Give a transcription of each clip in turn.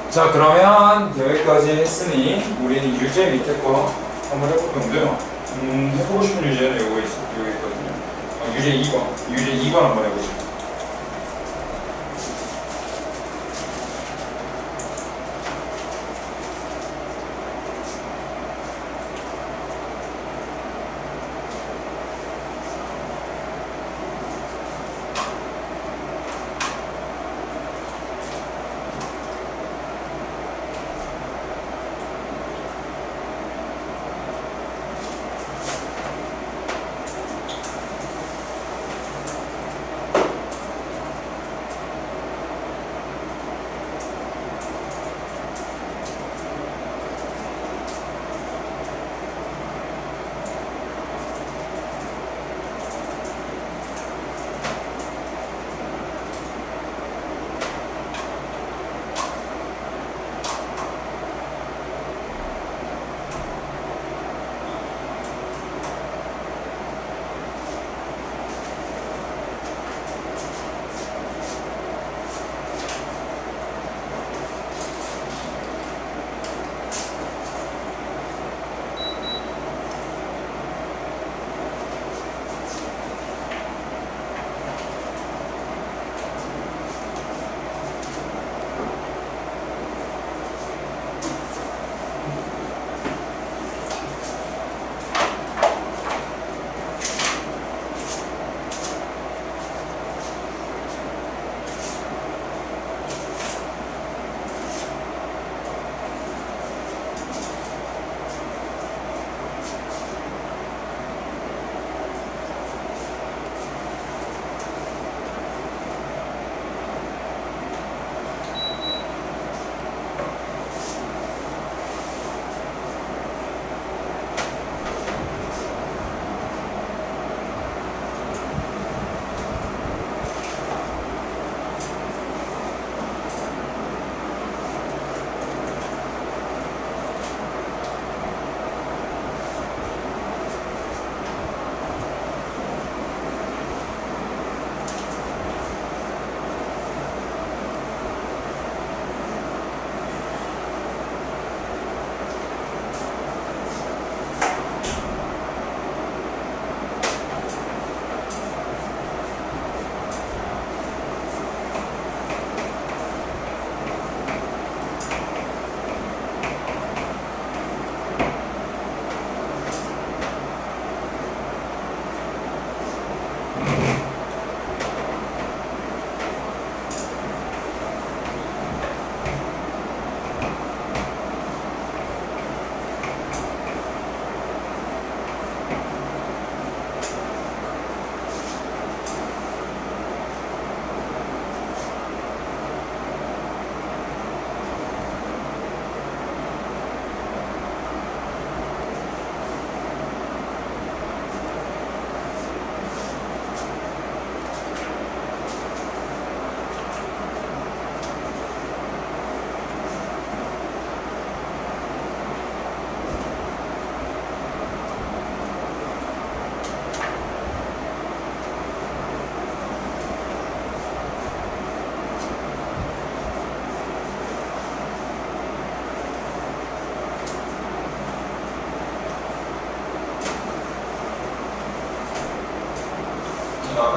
자, 그러면 여기까지 했으니 우리는 유제 밑에 거 한번 해볼 건데요. 해보고 싶은 유제는 여기 있거든요. 유제 2번. 유제 2번 한번 해보죠.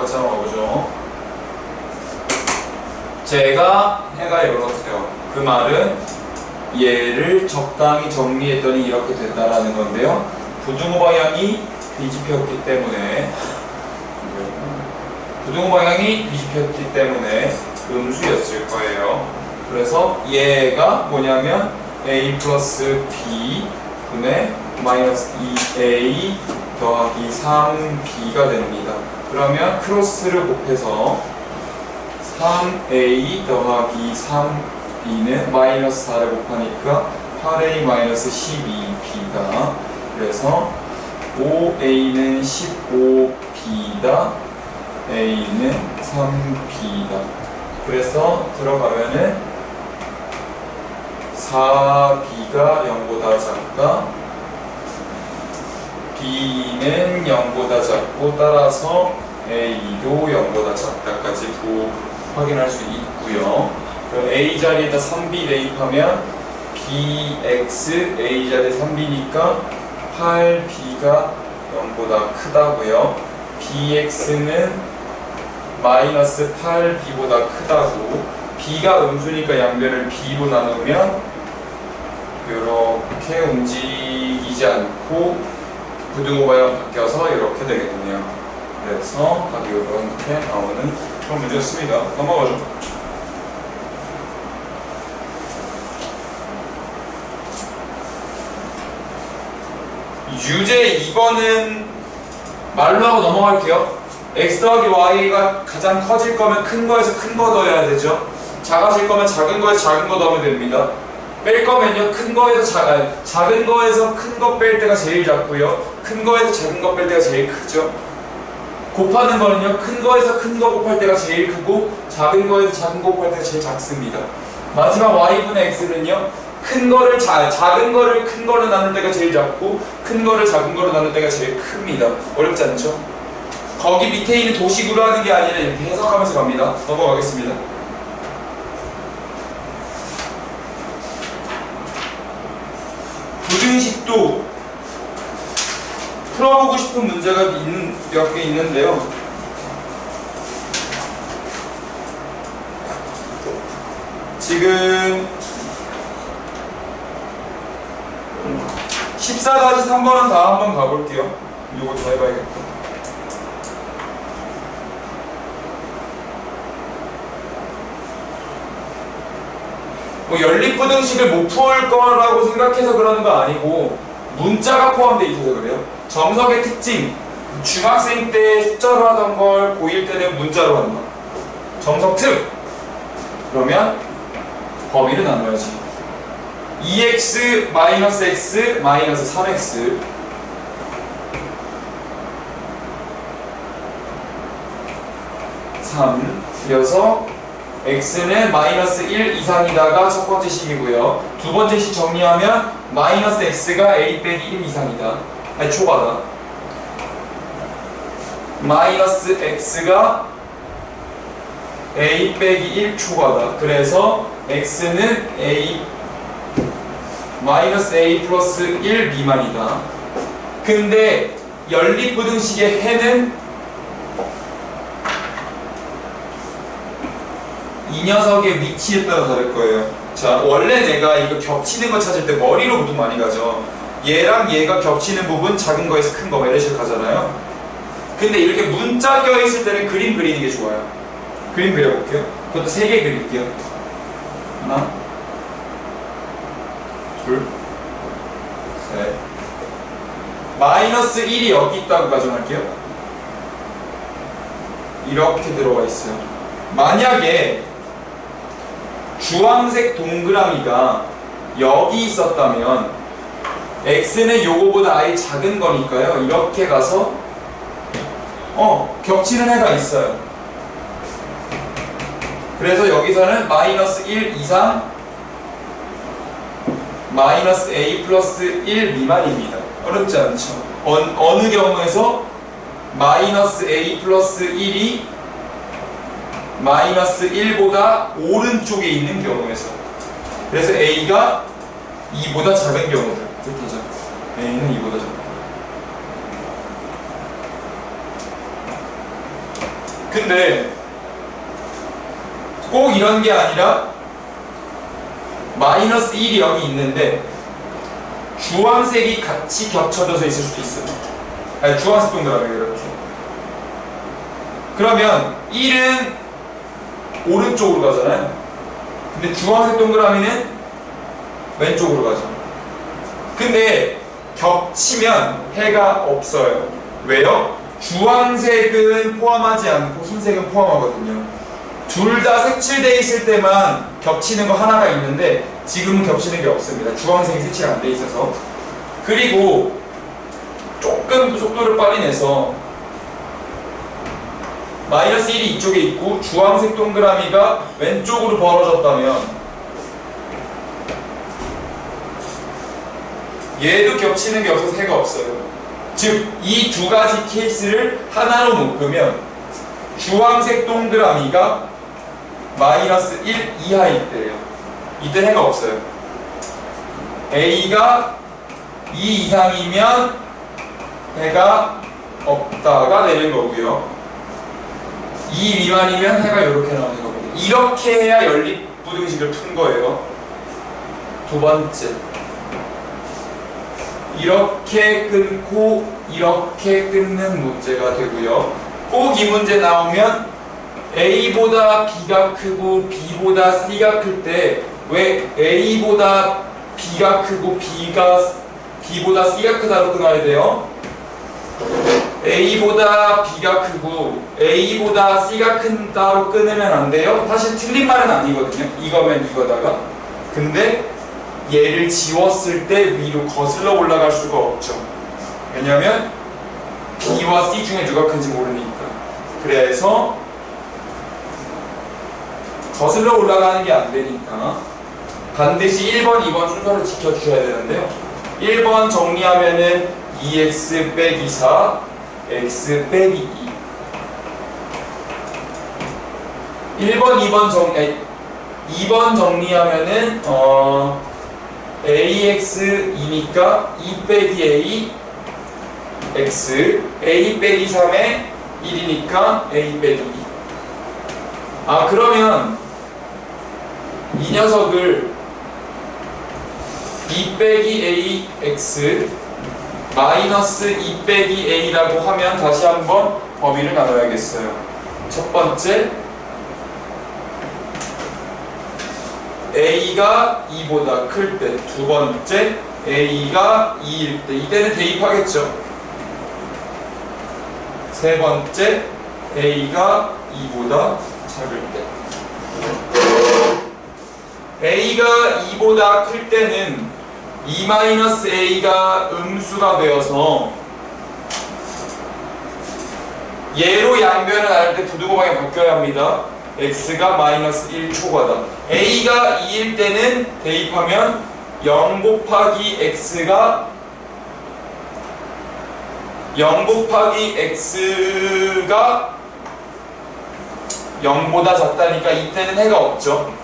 같이 한번 가보죠. 제가 해가 이렇대요. 그 말은 얘를 적당히 정리했더니 이렇게 된다라는 건데요. 부등호 방향이 뒤집혔기 때문에 음수였을 거예요. 그래서 얘가 뭐냐면 a 플러스 b 분의 마이너스 2a 더하기 3b가 됩니다. 그러면 크로스를 곱해서 3a 더하기 3b는 마이너스 4를 곱하니까 8a 마이너스 12b다. 그래서 5a는 15b다. a는 3b다. 그래서 들어가면은 4b가 0보다 작다. b는 0보다 작고 따라서 a도 0보다 작다까지 확인할 수 있고요. A 자리에다 3B 대입하면 bx A 자리에 3b니까 8b가 0보다 크다고요. bx는 마이너스 8b보다 크다고. b가 음수니까 양변을 b로 나누면 이렇게 움직이지 않고 부등호 방향 바뀌어서 이렇게 되겠네요. 그래서 답이 이렇게 나오는 그런 문제였습니다. 넘어가죠. 유제 2번은 말로 하고 넘어갈게요. x 더하기 y가 가장 커질 거면 큰 거에서 큰 거 넣어야 되죠. 작아질 거면 작은 거에서 작은 거 넣으면 됩니다. 뺄 거면요, 큰 거에서 작은 거에서 큰 거 뺄 때가 제일 작고요, 큰 거에서 작은 거 뺄 때가 제일 크죠. 곱하는 거는요, 큰 거에서 큰 거 곱할 때가 제일 크고 작은 거에서 작은 거 곱할 때가 제일 작습니다. 마지막 y분의 x는요, 큰 거를 작은 거를 큰 거로 나눌 때가 제일 작고 큰 거를 작은 거로 나눌 때가 제일 큽니다. 어렵지 않죠? 거기 밑에 있는 도식으로 하는 게 아니라 이렇게 해석하면서 갑니다. 넘어가겠습니다. 부등식도 풀어보고 싶은 문제가 몇 개 있는데요. 지금 14-3번은 다 한번 가볼게요. 이거 다 해봐야겠다. 뭐 연립부등식을 못 풀 거라고 생각해서 그러는 거 아니고 문자가 포함되어 있어서 그래요. 정석의 특징, 중학생 때 숫자로 하던 걸 고1 때는 문자로 한다. 정석 특! 그러면 범위를 나눠야지. 2x 마이너스 x 마이너스 3x 그래서 x는 마이너스 1 이상이다가 첫 번째 식이고요. 두 번째 식 정리하면 마이너스 x가 a 빼기 1 이상이다. 아니 초과다. 마이너스 x가 a 빼기 1 초과다. 그래서 x는 마이너스 a 플러스 1 미만이다. 근데 연립부등식의 해는 이 녀석의 위치에 따라 다를 거예요. 자, 원래 내가 이거 겹치는 거 찾을 때 머리로 보통 많이 가죠. 얘랑 얘가 겹치는 부분 작은 거에서 큰 거 이런 식으로 가잖아요. 근데 이렇게 문자 껴있을 때는 그림 그리는 게 좋아요. 그림 그려볼게요. 그것도 3개 그릴게요. 하나, 둘, 셋. 마이너스 1이 여기 있다고 가정할게요. 이렇게 들어가 있어요. 만약에 주황색 동그라미가 여기 있었다면 x는 요거보다 아예 작은 거니까요. 이렇게 가서 겹치는 애가 있어요. 그래서 여기서는 마이너스 1 이상 마이너스 a 플러스 1 미만입니다. 어렵지 않죠? 어느 경우에서 마이너스 a 플러스 1이 마이너스 1보다 오른쪽에 있는 경우에서. 그래서 a가 2보다 작은 경우들 뜻하죠. a는 2보다 작다. 근데 꼭 이런 게 아니라 마이너스 1이 여기 있는데 주황색이 같이 겹쳐져서 있을 수도 있어요. 아니, 주황색 동그라미 이렇게. 그러면 1은 오른쪽으로 가잖아요. 근데 주황색 동그라미는 왼쪽으로 가죠. 근데 겹치면 해가 없어요. 왜요? 주황색은 포함하지 않고 흰색은 포함하거든요. 둘 다 색칠되어 있을 때만 겹치는 거 하나가 있는데 지금은 겹치는 게 없습니다. 주황색이 색칠 안 돼 있어서. 그리고 조금 속도를 빨리 내서 마이너스 1이 이쪽에 있고 주황색 동그라미가 왼쪽으로 벌어졌다면 얘도 겹치는 게 없어서 해가 없어요. 즉, 이 두 가지 케이스를 하나로 묶으면 주황색 동그라미가 마이너스 1 이하일 때예요. 이때 해가 없어요. A가 2 이상이면 해가 없다가 되는 거고요. 2 미만이면 해가 이렇게 나오는 거거든요. 이렇게 해야 연립부등식을 푼 거예요. 두 번째, 이렇게 끊고 이렇게 끊는 문제가 되고요. 꼭 이 문제 나오면 A보다 B가 크고 B보다 C가 클 때 왜 A보다 B가 크고 B보다 C가 크다로 끊어야 돼요? A보다 B가 크고 A보다 C가 큰다로 끊으면 안 돼요? 사실 틀린 말은 아니거든요. 이거면 이거다가. 근데 얘를 지웠을 때 위로 거슬러 올라갈 수가 없죠. 왜냐면 B와 C 중에 누가 큰지 모르니까. 그래서 거슬러 올라가는 게 안 되니까 반드시 1번, 2번 순서를 지켜주셔야 되는데요. 1번 정리하면은 2x 빼기 4, x 빼기 2. 2번 정리하면은 ax 2니까 2 빼기 a x, a 빼기 3에 1이니까 a 빼기 2. 그러면 이 녀석을 2 빼기 a x 마이너스 2 빼기 a라고 하면 다시 한번 범위를 나눠야겠어요. 첫 번째, a가 2보다 클 때. 두 번째, a가 2일 때. 이때는 대입하겠죠. 세 번째, a가 2보다 작을 때. a가 2보다 클 때는 2-a가 음수가 되어서 얘로 양변을 나눌 때 부등호방에 바뀌어야 합니다. x가 마이너스 1 초과다. a가 2일 때는 대입하면 0 곱하기 x가 0보다 작다니까 이때는 해가 없죠.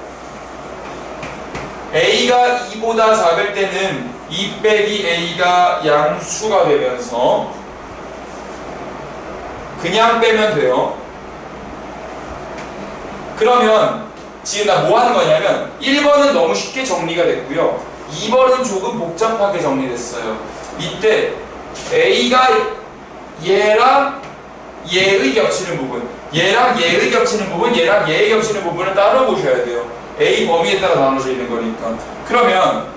a가 2보다 작을 때는 2 빼기 a가 양수가 되면서 그냥 빼면 돼요. 그러면 지금 나 뭐 하는 거냐면 1번은 너무 쉽게 정리가 됐고요. 2번은 조금 복잡하게 정리됐어요. 이때 a가 얘랑 얘의 겹치는 부분, 얘랑 얘의 겹치는 부분, 얘랑 얘의 겹치는 부분을 따로 보셔야 돼요. A 범위에 따라 나눠져 있는 거니까. 그러면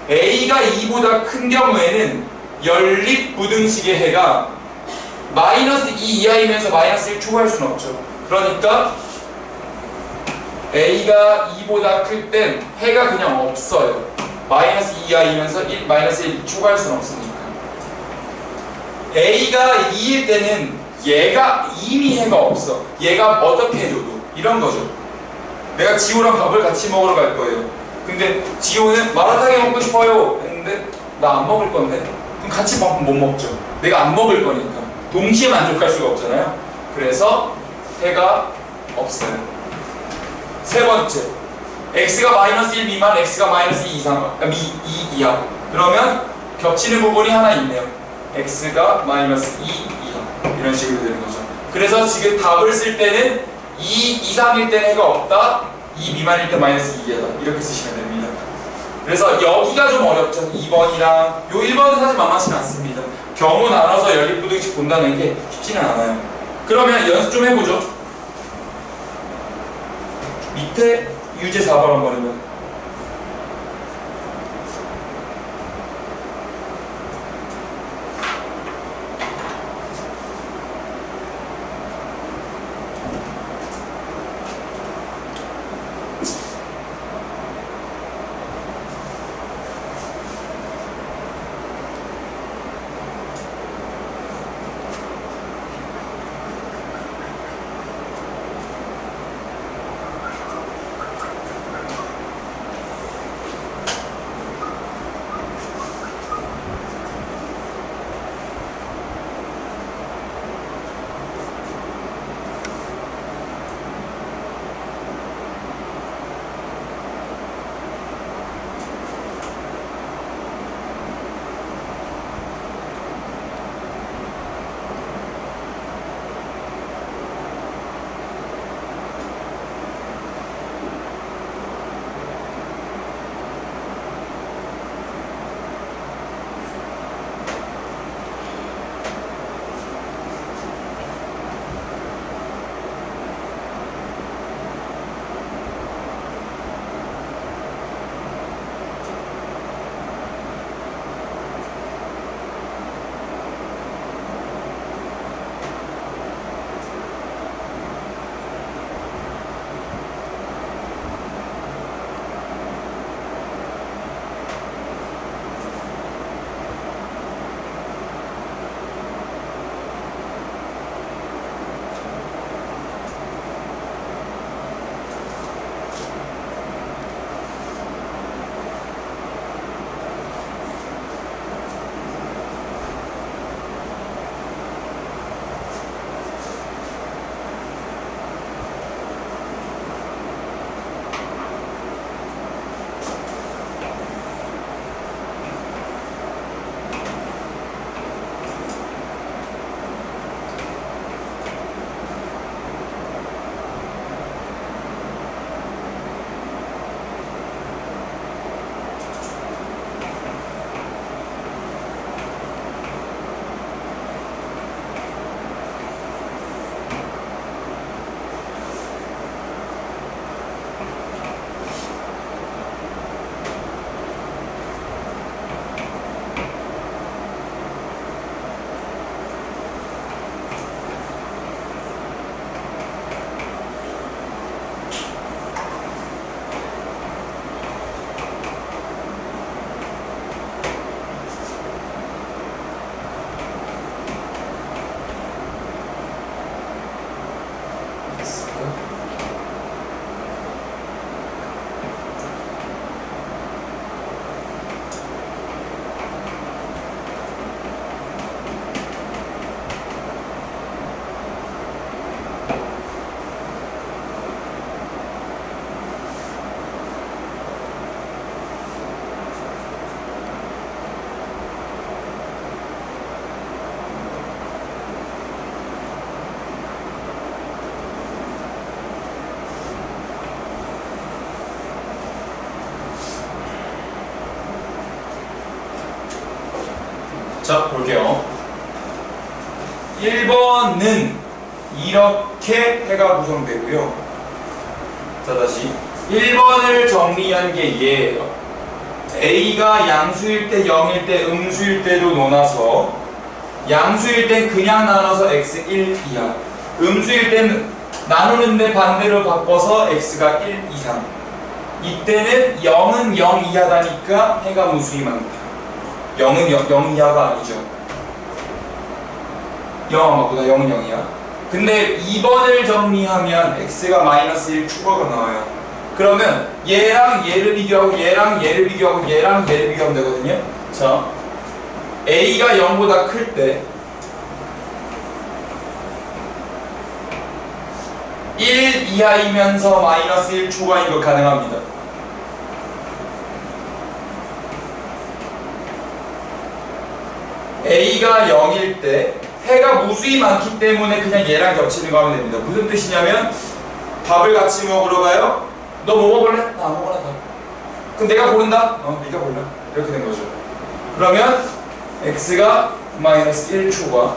A가 2보다 큰 경우에는 연립부등식의 해가 마이너스 2 이하이면서 마이너스 1 초과할 수는 없죠. 그러니까 A가 2보다 클 땐 해가 그냥 없어요. 마이너스 2 이하이면서 마이너스 1 초과할 수는 없으니까. A가 2일 때는 얘가 이미 해가 없어. 얘가 어떻게 해줘도 이런 거죠. 내가 지호랑 밥을 같이 먹으러 갈 거예요. 근데 지호는 마라탕이 먹고 싶어요 했는데 나 안 먹을 건데 그럼 같이 밥 못 먹죠. 내가 안 먹을 거니까 동시에 만족할 수가 없잖아요. 그래서 해가 없어요. 세 번째, x가 마이너스 1 미만, x가 마이너스 2 이상, 2 이하. 그러면 겹치는 부분이 하나 있네요. x가 마이너스 2 이하. 이런 식으로 되는 거죠. 그래서 지금 답을 쓸 때는 2 이상일 때는 해가 없다, 2 미만일 때 마이너스 2이하다. 이렇게 쓰시면 됩니다. 그래서 여기가 좀 어렵죠. 2번이랑 요 1번은 사실 만만치는 않습니다. 경우 나눠서 연립부등식 본다는 게 쉽지는 않아요. 그러면 연습 좀 해보죠. 밑에 유제 4번 한번 해봐요. 자, 볼게요. 1번은 이렇게 해가 구성되고요. 자, 다시 1번을 정리한 게 얘예요. A가 양수일 때 0일 때 음수일 때로 나눠서 양수일 땐 그냥 나눠서 x 1 이하, 음수일 땐 나누는데 반대로 바꿔서 x가 1 이상. 이때는 0은 0 이하다니까 해가 무수히 많다. 0은 0 이하가 아니죠. 0 맞구나. 0은 0 이하. 근데 2번을 정리하면 x가 마이너스 1 초과가 나와요. 그러면 얘랑 얘를 비교하고 얘랑 얘를 비교하고 얘랑 얘를 비교하면 되거든요. 자, a가 0보다 클 때 1 이하이면서 마이너스 1 초과인 거 가능합니다. a가 0일 때 해가 무수히 많기 때문에 그냥 얘랑 겹치는 거 하면 됩니다. 무슨 뜻이냐면 밥을 같이 먹으러 가요? 너 뭐 먹을래? 나 아무거나 다. 그럼 내가 고른다? 네가 골라. 이렇게 된 거죠. 그러면 x가 마이너스 1 초과.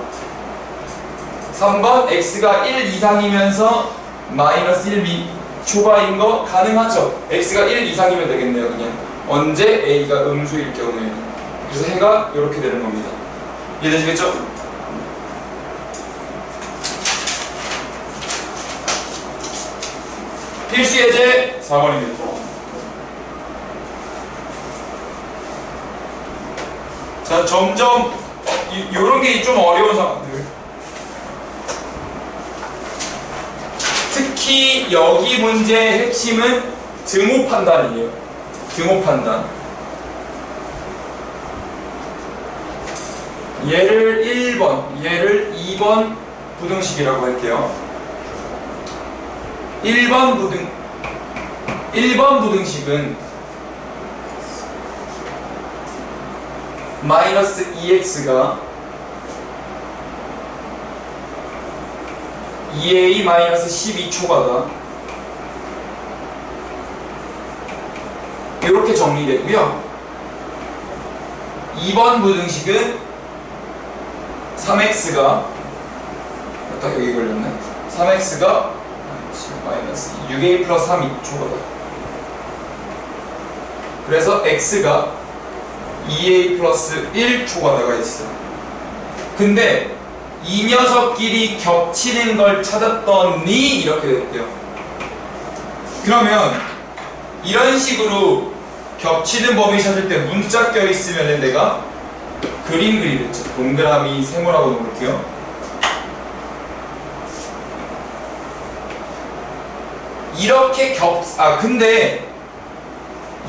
3번 x가 1 이상이면서 마이너스 1 초과인 거 가능하죠. x가 1 이상이면 되겠네요. 그냥 언제 a가 음수일 경우에. 그래서 해가 이렇게 되는 겁니다. 이해되시겠죠? 필수 예제 4번입니다. 자, 점점 요런 게 좀 어려운 상황들. 특히 여기 문제의 핵심은 등호 판단이에요. 등호 판단. 얘를 1번, 얘를 2번 부등식이라고 할게요. 1번 부등식은 마이너스 2x가 2a 마이너스 12초과다. 이렇게 정리되고요. 2번 부등식은 3x가 딱 여기 걸렸네. 3x가 마이너스 6a 플러스 3이 초과다. 그래서 x가 2a 플러스 1 초과다가 있어. 근데 이 녀석끼리 겹치는 걸 찾았더니 이렇게 됐대요. 그러면 이런 식으로 겹치는 범위 찾을 때 문자 껴있으면 내가 그림 그리겠죠. 동그라미 세모라고 놓을게요. 이렇게 근데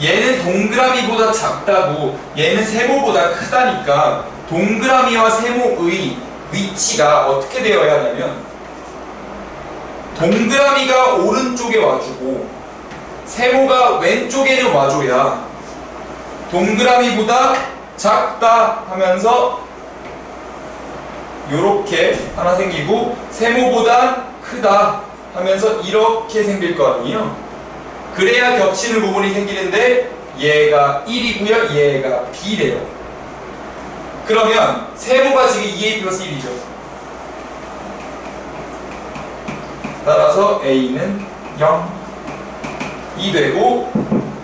얘는 동그라미보다 작다고 얘는 세모보다 크다니까 동그라미와 세모의 위치가 어떻게 되어야 하냐면 동그라미가 오른쪽에 와주고 세모가 왼쪽에는 와줘야 동그라미보다 작다 하면서 요렇게 하나 생기고 세모보다 크다 하면서 이렇게 생길 거 아니에요? 그래야 겹치는 부분이 생기는데 얘가 1이고요. 얘가 B래요. 그러면 세모가 지금 2a 플러스 1이죠. 따라서 a는 0이 되고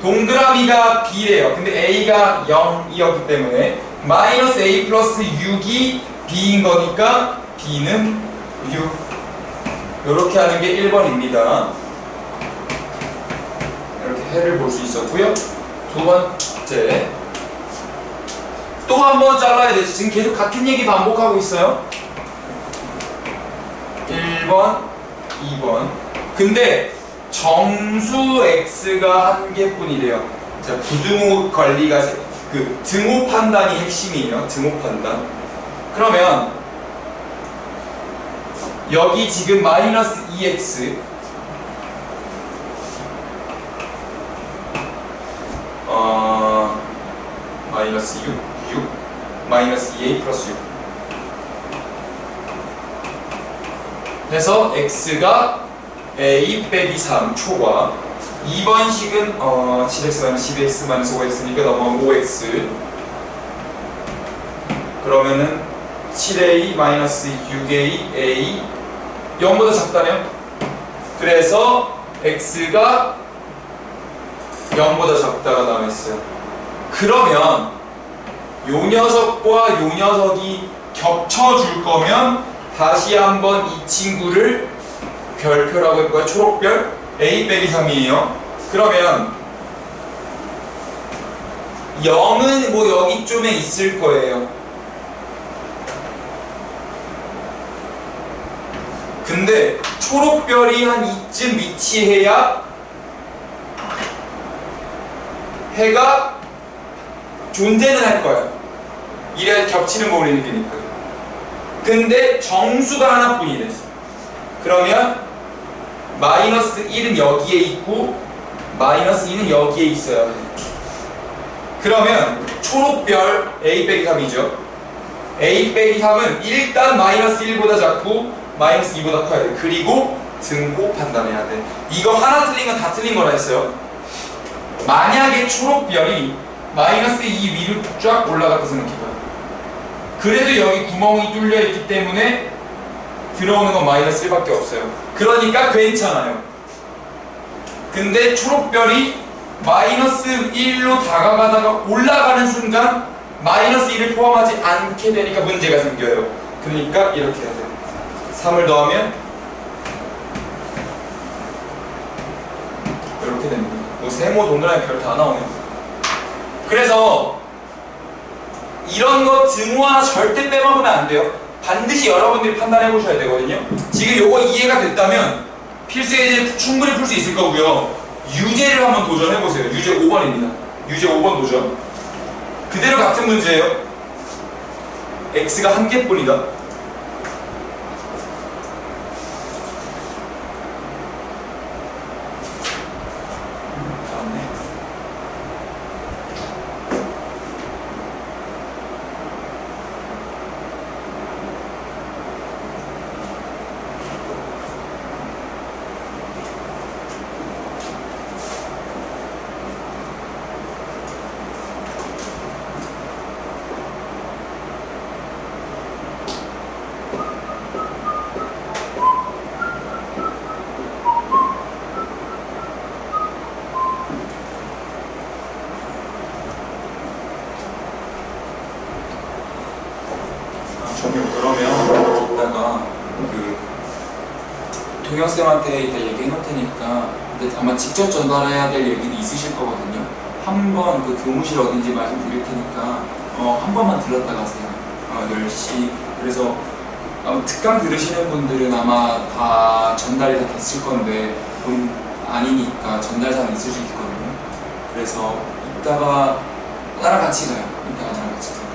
동그라미가 B래요. 근데 a가 0이었기 때문에 마이너스 a 플러스 6이 B인 거니까 B는 6. 이렇게 하는 게 1번입니다. 이렇게 해를 볼 수 있었고요. 두 번째 또 한 번 잘라야 되지. 지금 계속 같은 얘기 반복하고 있어요. 1번, 2번. 근데 정수 x가 한 개뿐이래요. 자, 부등호 관리가 그 등호 판단이 핵심이에요. 등호 판단. 그러면 여기 지금 마이너스 2x 마이너스 6 마이너스 2a 플러스 6 해서 x가 a 빼기 3 초과 2번 식은 10x 마이너스 12x 마이너스 5x니까 넘어가면 5x 그러면은 7a 마이너스 6a a 0보다 작다네요. 그래서 x가 0보다 작다가 나와있어요. 그러면 요 녀석과 요 녀석이 겹쳐줄 거면 다시 한번 이 친구를 별표라고 해볼까요? 초록별 a 빼기 3이에요. 그러면 0은 뭐 여기쯤에 있을 거예요. 근데 초록별이 한 이쯤 위치해야 해가 존재는 할 거야. 이래야 겹치는 거 우리 느끼니까. 근데 정수가 하나뿐이래. 그러면 마이너스 1은 여기에 있고 마이너스 2는 여기에 있어야 해. 그러면 초록별 a 빼기 3이죠. a 빼기 3은 일단 마이너스 1보다 작고 마이너스 2보다 커야 돼. 그리고 등호 판단해야 돼. 이거 하나 틀린 건 다 틀린 거라 했어요. 만약에 초록별이 마이너스 2 위로 쫙 올라갔다 생각해봐요. 그래도 여기 구멍이 뚫려 있기 때문에 들어오는 건 마이너스 1밖에 없어요. 그러니까 괜찮아요. 근데 초록별이 마이너스 1로 다가가다가 올라가는 순간 마이너스 1을 포함하지 않게 되니까 문제가 생겨요. 그러니까 이렇게 해야 돼요. 3을 더하면 이렇게 됩니다. 뭐 세모 동그라미 별 다 나오네요. 그래서 이런 거 등호화 절대 빼먹으면 안 돼요. 반드시 여러분들이 판단해 보셔야 되거든요. 지금 요거 이해가 됐다면 필수예제 충분히 풀 수 있을 거고요. 유제를 한번 도전해 보세요. 유제 5번입니다. 유제 5번 도전. 그대로 같은 문제예요. x가 한 개뿐이다. 그러면 이따가 그 동혁쌤한테 이따 얘기해 놓을 테니까 근데 아마 직접 전달해야 될 얘기도 있으실 거거든요. 한번 그 교무실 어딘지 말씀드릴 테니까 한 번만 들렀다 가세요. 10시. 그래서 특강 들으시는 분들은 아마 다 전달이 다 됐을 건데 아니니까 전달사항 있을 수 있거든요. 그래서 이따가 나랑 같이 가요. 이따가 나랑 같이 가요.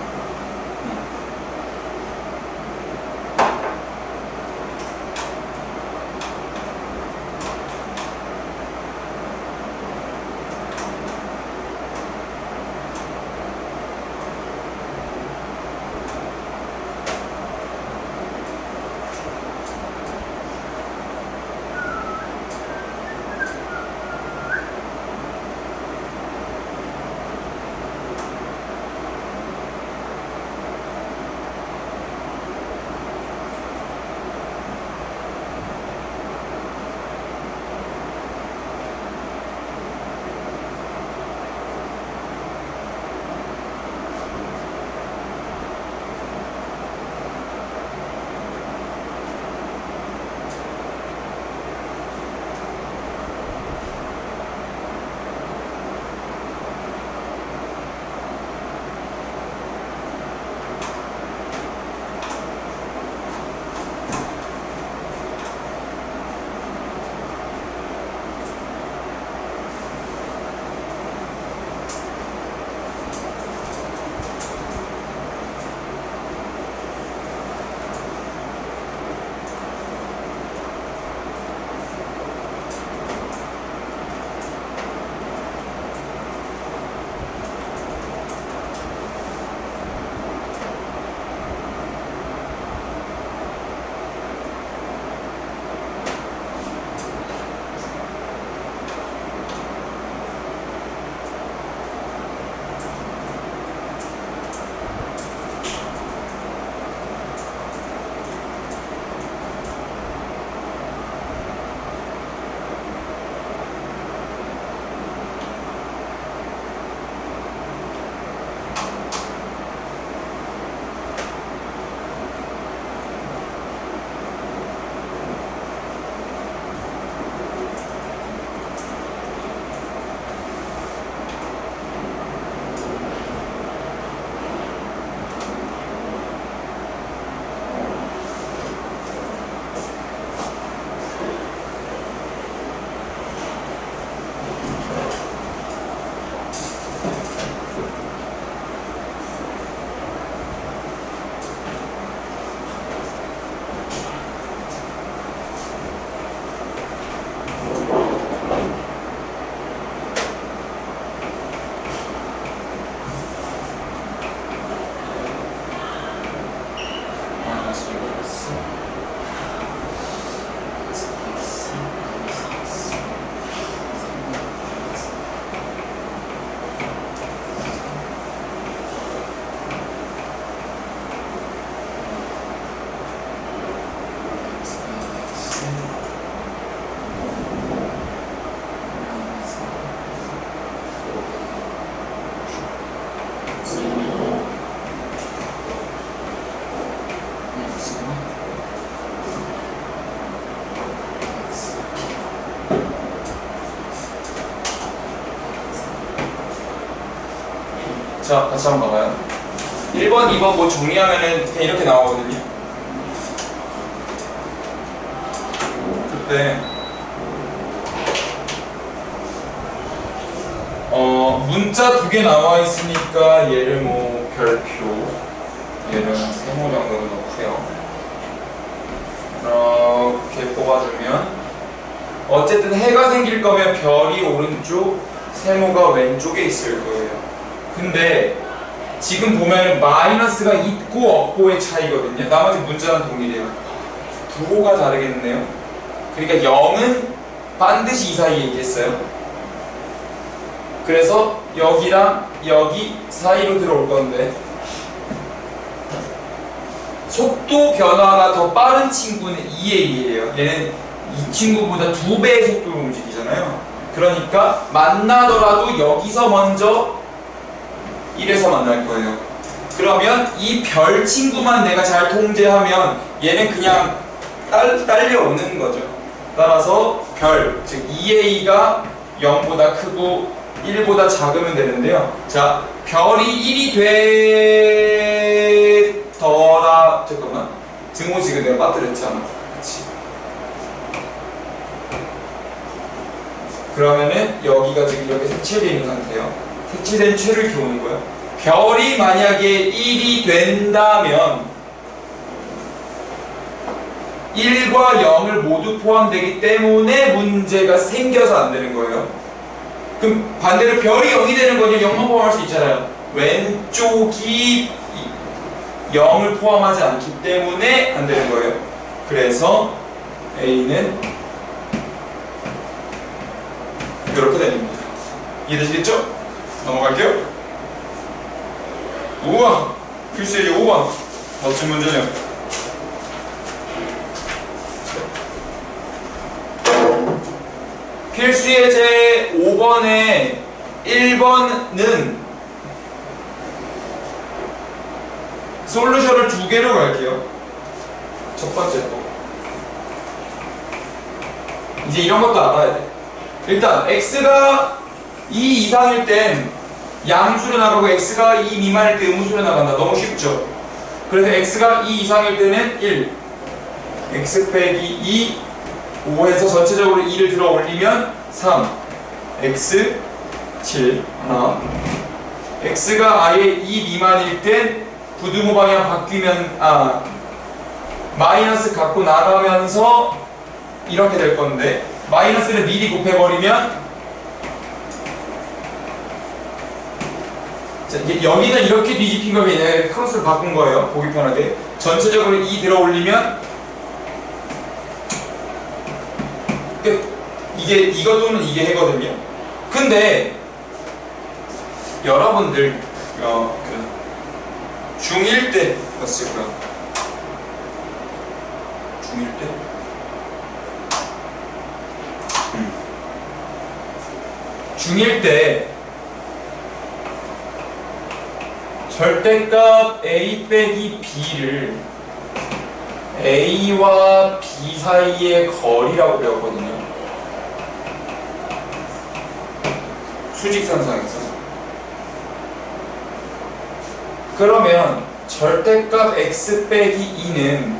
자, 같이 한번 봐봐요. 1번, 2번 뭐 정리하면은 그냥 이렇게 나오거든요. 그때 문자 2개 나와 있으니까 얘를 뭐 별표, 얘를 한 3모 정도 넣고요. 이렇게 뽑아주면 어쨌든 해가 생길 거면 별이 오른쪽, 세모가 왼쪽에 있을 거예요. 근데 지금 보면 마이너스가 있고 없고의 차이거든요. 나머지 문자는 동일해요. 부호가 다르겠네요. 그러니까 0은 반드시 이 사이에 있겠어요. 그래서 여기랑 여기 사이로 들어올 건데 속도 변화가 더 빠른 친구는 2A예요. 얘는 이 친구보다 2배의 속도로 움직이잖아요. 그러니까 만나더라도 여기서 먼저 1에서 만날 거예요. 그러면 이 별 친구만 내가 잘 통제하면 얘는 그냥 딸려오는 거죠. 따라서 별, 즉 2A가 0보다 크고 1보다 작으면 되는데요. 자, 별이 1이 되더라. 잠깐만. 등호 지금 내가 빠뜨렸잖아. 그치. 그러면은 여기가 지금 이렇게 색칠되어 있는 상태예요. 색칠된 최를 기우는 거예요. 별이 만약에 1이 된다면 1과 0을 모두 포함되기 때문에 문제가 생겨서 안 되는 거예요. 그럼 반대로 별이 0이 되는 거냐? 0만 포함할 수 있잖아요. 왼쪽이 0을 포함하지 않기 때문에 안 되는 거예요. 그래서 A는 이렇게 됩니다. 이해되시겠죠? 넘어갈게요. 우와! 필수의 5번 멋진 문제네요. 필수의 제 5번에 1번은 솔루션을 2개로 갈게요. 첫 번째 거. 이제 이런 것도 알아야 돼. 일단 x가 2 이상일 땐 양수로 나가고 x가 2 미만일 때 음수로 나간다. 너무 쉽죠? 그래서 x가 2 이상일 때는 1 x 빼기 2 5에서 전체적으로 2를 들어 올리면 3 x 7 하나 x가 아예 2 미만일 땐 부등호 방향 바뀌면 마이너스 갖고 나가면서 이렇게 될 건데 마이너스를 미리 곱해버리면 자, 여기는 이렇게 뒤집힌 거면 얘네 크로스를 바꾼 거예요. 보기 편하게 전체적으로 2 들어 올리면 이게 이거 또는 이게 해거든요. 근데 여러분들 중1 때였을 거야. 중1 때? 중1 때 절대값 A 빼기 B를 A와 B 사이의 거리라고 배웠거든요. 수직선상에서. 그러면 절대값 X 빼기 2는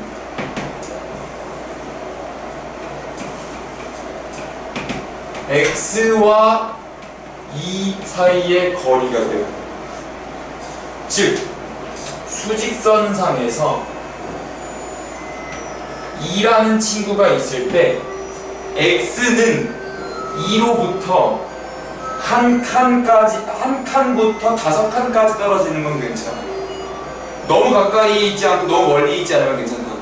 X와 2 사이의 거리가 돼요. 즉 수직선상에서 2라는 친구가 있을 때 X는 2로부터 한 칸부터 5칸까지 떨어지는 건 괜찮아. 너무 가까이 있지 않고 너무 멀리 있지 않으면 괜찮다고.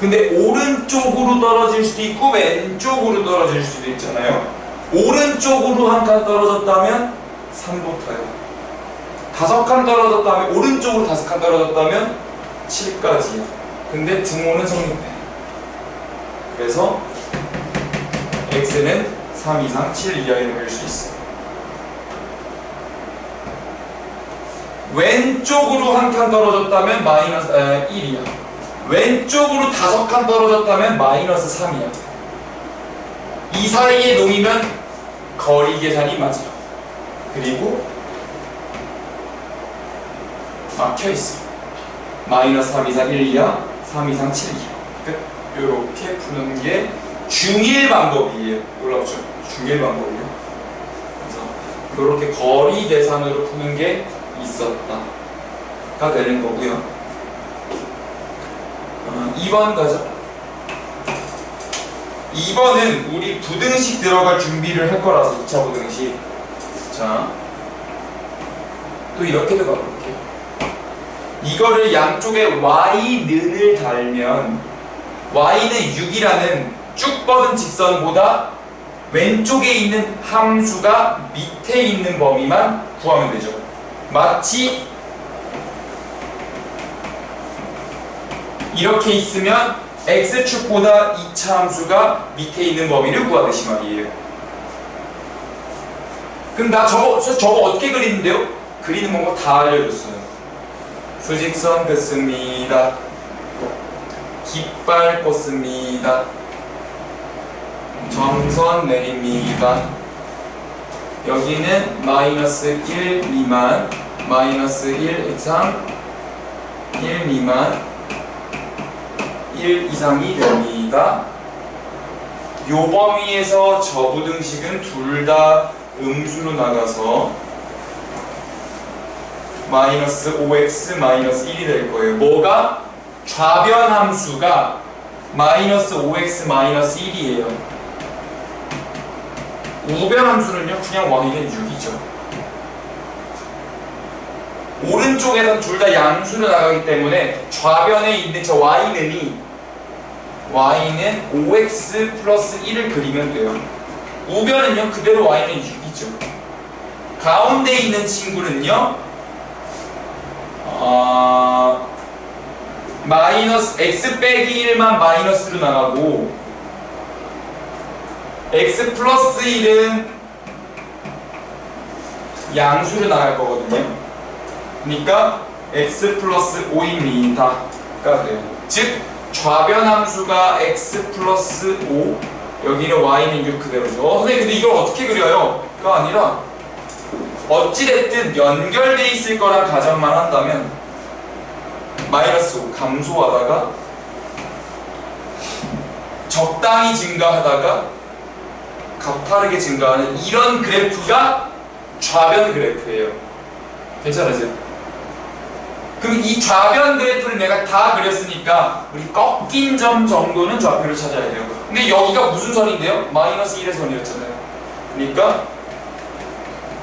근데 오른쪽으로 떨어질 수도 있고 왼쪽으로 떨어질 수도 있잖아요. 오른쪽으로 한 칸 떨어졌다면 3부터요. 5칸 떨어졌다면 오른쪽으로 5칸 떨어졌다면 7까지요. 근데 등호는 성립해. 그래서 x는 3 이상 7 이하에 놓일 수 있어. 왼쪽으로 한 칸 떨어졌다면 마이너스 1이야. 왼쪽으로 5칸 떨어졌다면 마이너스 3이야. 이 사이에 놓이면 거리 계산이 맞아. 그리고 막혀있어. 마이너스 3 이상 1 이하, 3 이상 7 이하. 끝. 요렇게 푸는 게 중일 방법이에요. 올라오죠? 중일 방법이에요. 그래서 요렇게 거리 계산으로 푸는 게 있었다가 되는 거고요. 2번 가죠. 2번은 우리 부등식 들어갈 준비를 할 거라서 2차 부등식. 자, 또 이렇게도 가볼게요. 이거를 양쪽에 y는을 달면 y는 6이라는 쭉 뻗은 직선보다 왼쪽에 있는 함수가 밑에 있는 범위만 구하면 되죠. 마치 이렇게 있으면 x축보다 2차 함수가 밑에 있는 범위를 구하듯이 말이에요. 그럼 나 저거 어떻게 그리는데요? 그리는 방법 다 알려줬어요. 수직선 긋습니다. 깃발 꽂습니다. 점선 내립니다. 여기는 마이너스 1 미만, 마이너스 1 이상, 1 미만, 1 이상이 됩니다. 요 범위에서 저 부등식은 둘 다 음수로 나가서 마이너스 5x 마이너스 1이 될 거예요. 뭐가? 좌변 함수가 마이너스 5x 마이너스 1이에요. 우변 함수는요, 그냥 y는 6이죠. 오른쪽에선 둘 다 양수로 나가기 때문에 좌변에 있는 저 y는 5x 플러스 1을 그리면 돼요. 우변은요, 그대로 y는 6이죠. 가운데 있는 친구는요, 마이너스 x 빼기 1만 마이너스로 나가고 x 플러스 1은 양수로 나갈 거거든요. 그러니까 x 플러스 5입니다가 돼요. 즉 좌변 함수가 x 플러스 5, 여기는 y는 6 그대로죠. 선생님 근데 이걸 어떻게 그려요? 그거 아니라 어찌됐든 연결돼 있을 거란 가정만 한다면 마이너스 5 감소하다가 적당히 증가하다가 가파르게 증가하는 이런 그래프가 좌변 그래프예요. 괜찮으세요? 그럼 이 좌변 그래프를 내가 다 그렸으니까 우리 꺾인 점 정도는 좌표를 찾아야 돼요. 근데 여기가 무슨 선인데요? 마이너스 1의 선이었잖아요. 그러니까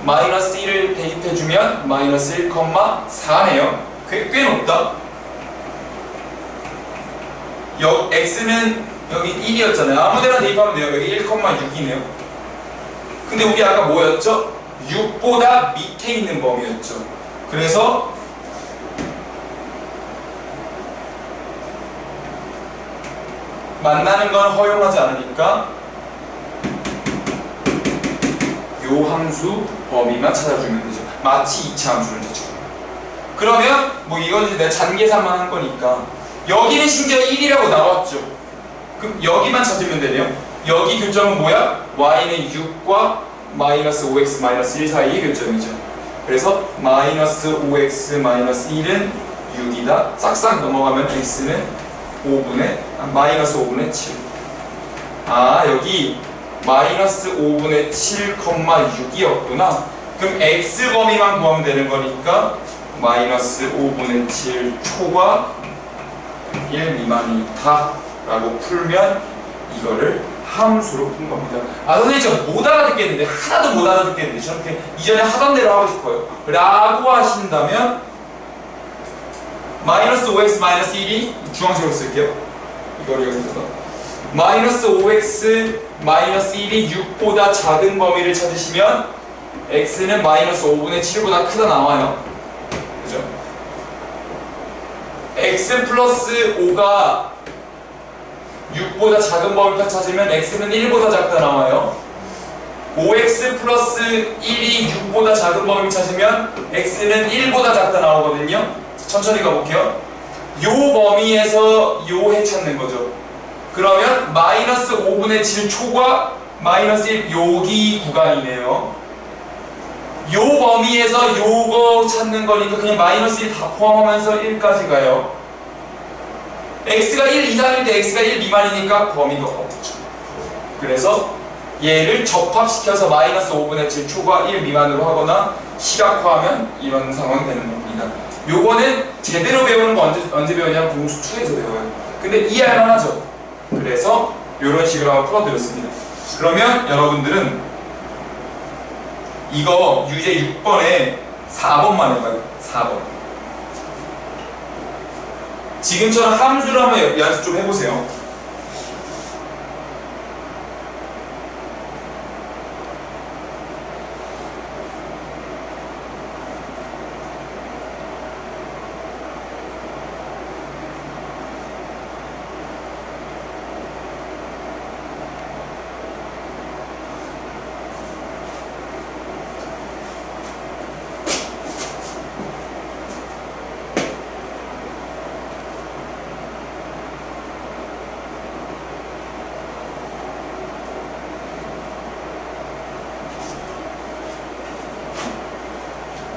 마이너스 1을 대입해주면 마이너스 1,4네요. 꽤 높다. x는 여기 1이었잖아요. 아무데나 대입하면 돼요. 여기 1,6이네요. 근데 우리 아까 뭐였죠? 6보다 밑에 있는 범위였죠. 그래서 만나는 건 허용하지 않으니까 요 함수 범위만 찾아주면 되죠. 마치 2차 함수를 찾죠. 그러면 뭐 이건 이제 내가 잔계산만 한 거니까 여기는 심지어 1이라고 나왔죠. 그럼 여기만 찾으면 되네요. 여기 교점은 뭐야? y는 6과 마이너스 5x 마이너스 1 사이의 교점이죠. 그래서 마이너스 5x 마이너스 1은 6이다. 싹싹 넘어가면 x는 마이너스 5분의 7. 아, 여기 마이너스 5분의 7,6이었구나. 그럼 x 범위만 구하면 되는 거니까 마이너스 5분의 7 초과 1 미만이다 라고 풀면 이거를 함수로 푼 겁니다. 아, 선생님 저 못 알아듣겠는데, 하나도 못 알아듣겠는데 저렇게 이전에 하던 대로 하고 싶어요 라고 하신다면 마이너스 5x 마이너스 1이 주황색으로 쓸게요. 이거를 여기다가 마이너스 5x 마이너스 1이 6보다 작은 범위를 찾으시면 x는 마이너스 5분의 7보다 크다 나와요. 그죠? x 플러스 5가 6보다 작은 범위를 찾으면 x는 1보다 작다 나와요. 5x 플러스 1이 6보다 작은 범위를 찾으면 x는 1보다 작다 나오거든요. 천천히 가볼게요. 요 범위에서 요 해 찾는 거죠. 그러면 마이너스 5분의 7 초과 마이너스 1 여기 구간이네요. 요 범위에서 요거 찾는 거니까 그냥 마이너스 1 다 포함하면서 1까지 가요. x가 1 이상일 때 x가 1 미만이니까 범위가 없죠. 그래서 얘를 접합시켜서 마이너스 5분의 7 초과 1 미만으로 하거나 시각화하면 이런 상황이 되는 겁니다. 요거는 제대로 배우는 거 언제 배우냐면 공수 2에서 배워요. 근데 이해할 만하죠. 그래서 이런 식으로 한번 풀어드렸습니다. 그러면 여러분들은 이거 유제 6번에 4번만 해봐요. 4번. 지금처럼 함수를 한번 연습 좀 해보세요.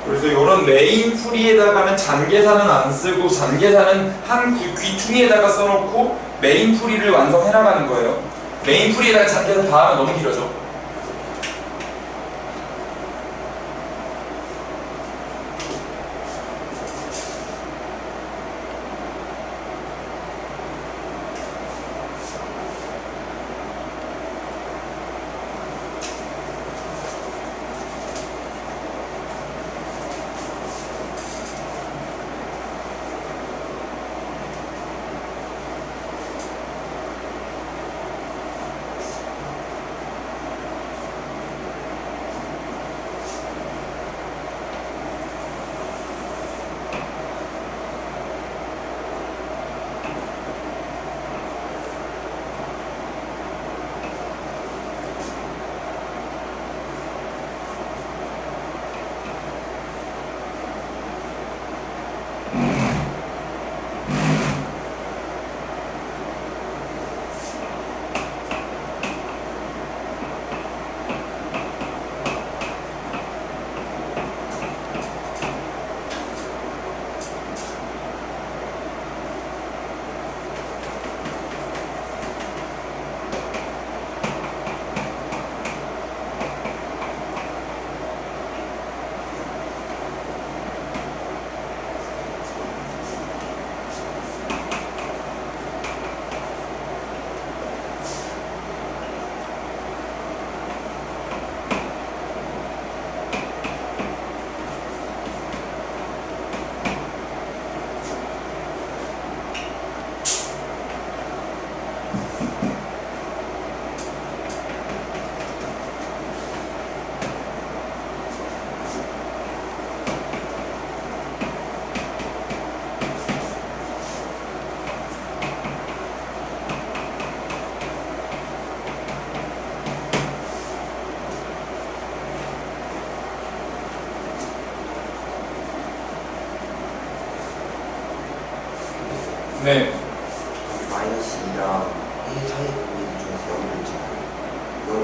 그래서 이런 메인 풀이에다가는 잔계산은 안 쓰고 잔계산은 한 귀퉁이에다가 써놓고 메인 풀이를 완성해 나가는 거예요. 메인 풀이에다가 잔계산 다 하면 너무 길어져. 네. 마이너스 2랑 1 사이 부분 중에서 0을 있잖아요. 이거는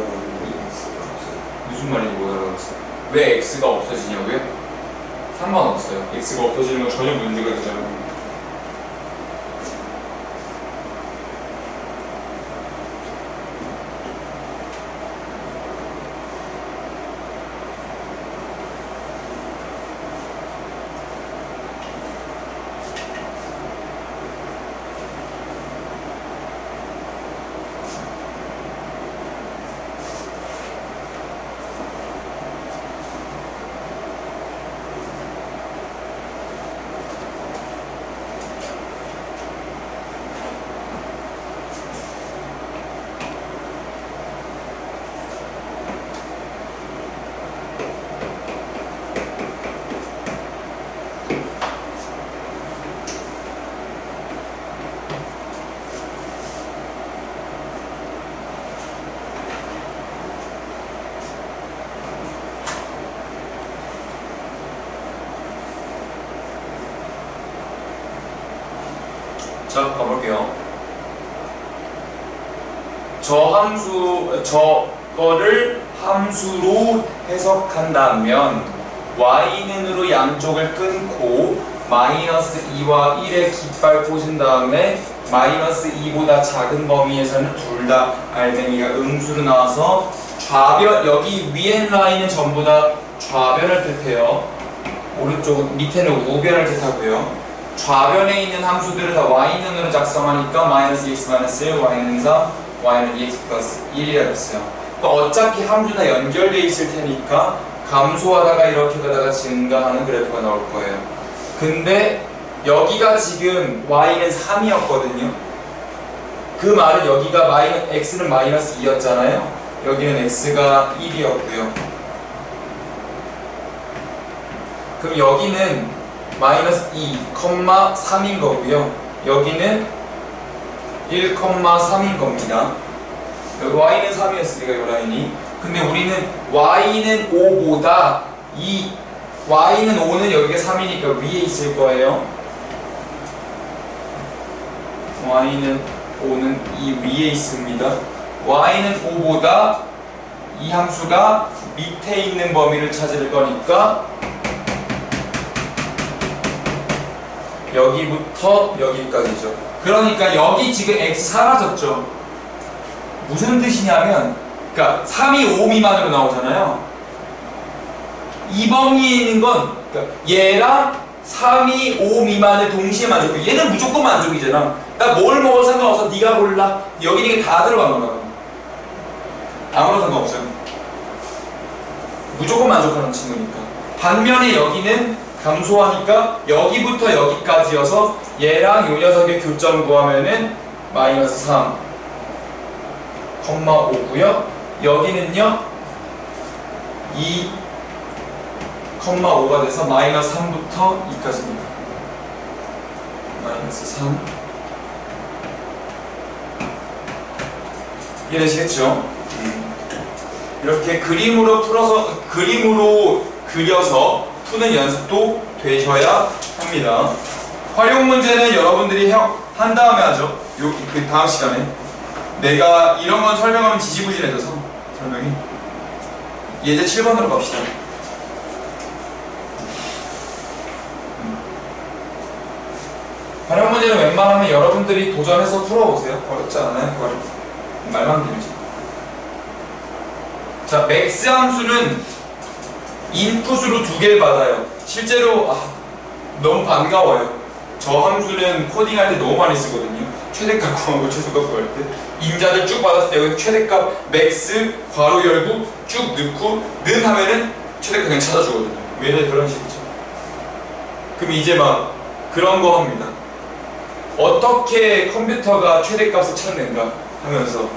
x가 없어요. 무슨 말인지 못 알아들었어요. 왜 x가 없어지냐고요? 상관없어요. x가 없어지는 건 전혀 문제가 되지 않아요. 자, 가볼게요. 저거를 함수로 해석한다면 y는으로 양쪽을 끊고 마이너스 2와 1의 깃발 꽂은 다음에 마이너스 2보다 작은 범위에서는 둘 다 알맹이가 음수로 나와서 좌변, 여기 위엔 라인은 전부 다 좌변을 뜻해요. 오른쪽 밑에는 우변을 뜻하고요. 좌변에 있는 함수들을 다 y는으로 작성하니까 마이너스 2x 마이너스 1, y는 3, y는 2x 플러스 1이라 됐어요. 어차피 함수 다 연결되어 있을 테니까 감소하다가 이렇게 가다가 증가하는 그래프가 나올 거예요. 근데 여기가 지금 y는 3이었거든요. 그 말은 여기가 x는 마이너스 2였잖아요. 여기는 x가 1이었고요. 그럼 여기는 마이너스 2, 3인 거고요. 여기는 1,3인 겁니다. 여기 y는 3이었으니까 이 라인이. 근데 우리는 y는 5보다 y는 5는 여기가 3이니까 위에 있을 거예요. y는 5는 이 위에 있습니다. y는 5보다 이 함수가 밑에 있는 범위를 찾을 거니까 여기부터 여기까지죠. 그러니까 여기 지금 x 사라졌죠. 무슨 뜻이냐면, 그러니까 3이 5 미만으로 나오잖아요. 이 범위에 있는 건 그러니까 얘랑 3이 5 미만을 동시에 만족해. 얘는 무조건 만족이잖아. 나 뭘 먹어도 상관없어. 네가 골라. 여기 이게 다 들어간 거야. 아무런 상관없어요. 무조건 만족하는 친구니까. 반면에 여기는 감소하니까 여기부터 여기까지여서 얘랑 요 녀석의 교점 구하면은 마이너스 3,5고요. 여기는요 2,5가 돼서 마이너스 3부터 2까지입니다. 마이너스 3. 이해되시겠죠? 이렇게 그림으로 그려서 푸는 연습도 되셔야 합니다. 활용 문제는 여러분들이 한 다음에 하죠. 그 다음 시간에. 내가 이런 건 설명하면 지지부진해져서 설명이. 예제 7번으로 갑시다. 활용 문제는 웬만하면 여러분들이 도전해서 풀어보세요. 어렵지 않아요? 그걸 말만 길지. 자, 맥스 함수는 인풋으로 2개를 받아요. 실제로 너무 반가워요. 저 함수는 코딩할 때 너무 많이 쓰거든요. 최대값 구하고 최소값 구할 때 인자들 쭉 받았을 때 여기 최대값 맥스 괄호 열고 쭉 넣고 는 하면은 최대값 그냥 찾아주거든요. 왜 그런 식이죠. 그럼 이제 막 그런 거 합니다. 어떻게 컴퓨터가 최대값을 찾는가 하면서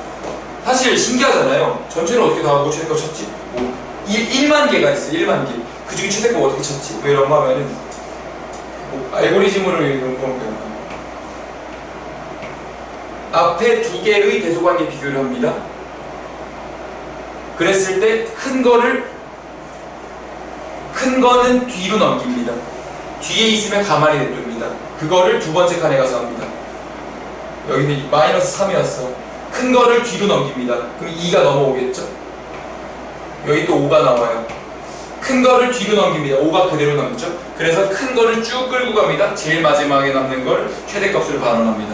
사실 신기하잖아요. 전체를 어떻게 다 하고 최대값 찾지? 뭐 1만 개가 있어. 1만 개. 그 중에 최대값 어떻게 찾지? 뭐 이런 거 하면은 뭐 알고리즘으로 이런 거 배워요. 앞에 2개의 대소관계 비교를 합니다. 그랬을 때 큰 거는 뒤로 넘깁니다. 뒤에 있으면 가만히 냅둡니다. 그거를 두 번째 칸에 가서 합니다. 여기는 마이너스 3이었어. 큰 거를 뒤로 넘깁니다. 그럼 2가 넘어오겠죠? 여기 또 5가 나와요. 큰 거를 뒤로 넘깁니다. 5가 그대로 남죠? 그래서 큰 거를 쭉 끌고 갑니다. 제일 마지막에 남는 걸 최대값으로 반환합니다.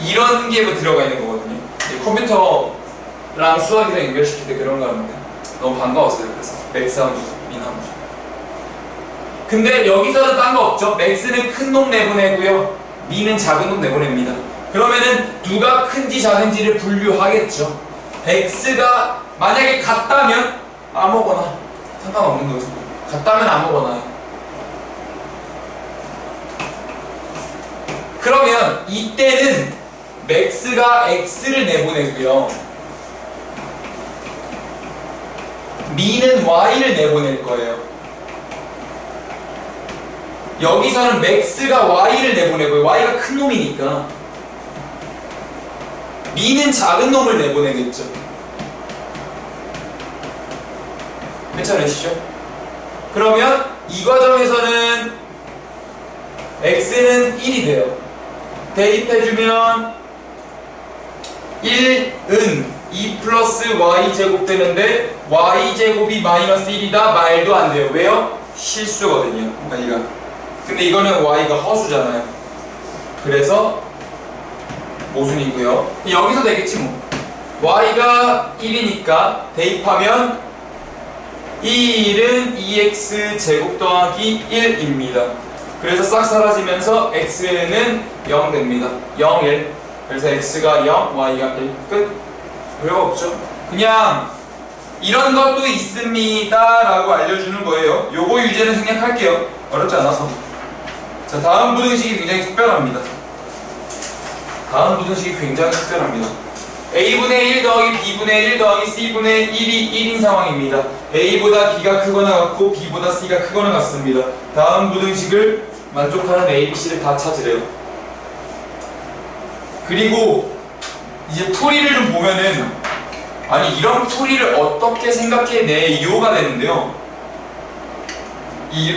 이런 게 들어가 있는 거거든요. 컴퓨터랑 수학이랑 연결시킬 때 그런 거 하는데 너무 반가웠어요. 그래서 맥스 함수, 민 함수. 근데 여기서는 딴 거 없죠? 맥스는 큰 놈 내보내고요. 민은 작은 놈 내보냅니다. 그러면은 누가 큰지 작은지를 분류하겠죠. x가 만약에 같다면 아무거나 상관없는 거죠. 같다면 아무거나. 그러면 이때는 max가 x를 내보내고요. 미는 y를 내보낼 거예요. 여기서는 max가 y를 내보내고요. y가 큰 놈이니까 미는 작은 놈을 내보내겠죠. 괜찮으시죠? 그러면 이 과정에서는 x는 1이 돼요. 대입해주면 1은 2 플러스 y제곱 되는데 y제곱이 마이너스 1이다? 말도 안 돼요. 왜요? 실수거든요. y가. 근데 이거는 y가 허수잖아요. 그래서 모순이고요. 여기서 되겠지 뭐. y가 1이니까 대입하면 이 1은 2x 제곱 더하기 1입니다. 그래서 싹 사라지면서 x는 0 됩니다. 0, 1. 그래서 x가 0, y가 1. 끝. 별거 없죠. 그냥 이런 것도 있습니다 라고 알려주는 거예요. 요거 유제는 생략할게요. 어렵지 않아서. 자, 다음 부등식이 굉장히 특별합니다. 다음 부등식이 굉장히 특별합니다. a분의 1 더하기 b분의 1 더하기 c분의 1이 1인 상황입니다. a보다 b가 크거나 같고 b보다 c가 크거나 같습니다. 다음 부등식을 만족하는 a, b, c를 다 찾으래요. 그리고 이제 풀이를 좀 보면은 아니 이런 풀이를 어떻게 생각해내요가 되는데요.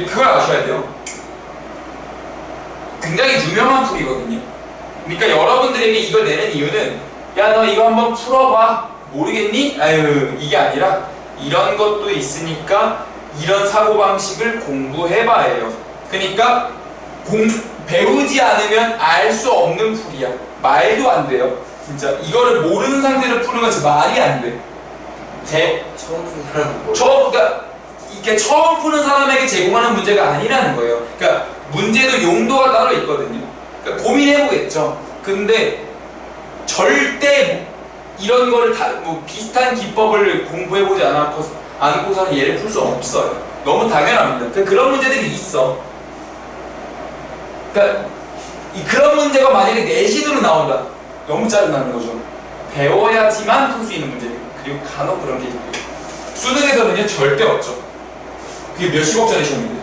그걸 아셔야 돼요. 굉장히 유명한 풀이거든요. 그러니까 여러분들에게 이걸 내는 이유는 야 너 이거 한번 풀어봐 모르겠니? 아유 이게 아니라 이런 것도 있으니까 이런 사고방식을 공부해봐예요. 그러니까 배우지 않으면 알 수 없는 풀이야. 말도 안 돼요. 진짜 이거를 모르는 상태로 푸는 건 진짜 말이 안 돼. 처음 푼 사람은 뭐? 그러니까 이게 처음 푸는 사람에게 제공하는 문제가 아니라는 거예요. 그러니까 문제도 용도가 따로 있거든요. 그러니까 고민해보겠죠. 근데 절대 이런 거를 다 뭐 비슷한 기법을 공부해보지 않고서는 얘를 풀 수 없어요. 너무 당연합니다. 그러니까 그런 문제들이 있어. 그러니까 그런 문제가 만약에 내신으로 나온다. 너무 짜증나는 거죠. 배워야지만 풀 수 있는 문제. 그리고 간혹 그런 게 있고요. 수능에서는요 절대 없죠. 그게 몇십억짜리 시험인데.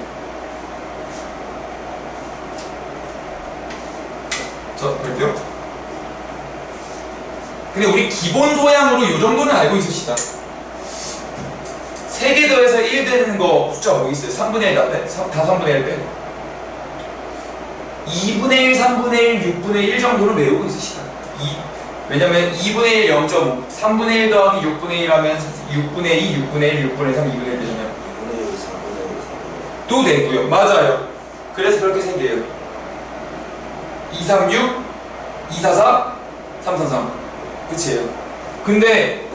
자, 볼게요. 근데 우리 기본 소양으로 이 정도는 알고 있읍시다. 3개 더해서 1 되는 거 숫자가 뭐 있어요? 3분의 1 다 3분의 1 빼. 2분의 1, 3분의 1, 6분의 1 정도는 외우고 있으시다. 왜냐면 2분의 1 0.5, 3분의 1 더하기 6분의 1 하면 6분의 2, 6분의 1, 6분의 3, 2분의 1 되잖아요. 2분의 1, 4분의 1, 4분의 1. 또 되고요. 맞아요. 그래서 그렇게 생겨요. 2, 3, 6, 2, 4, 4, 3, 3, 3. 그치예요. 근데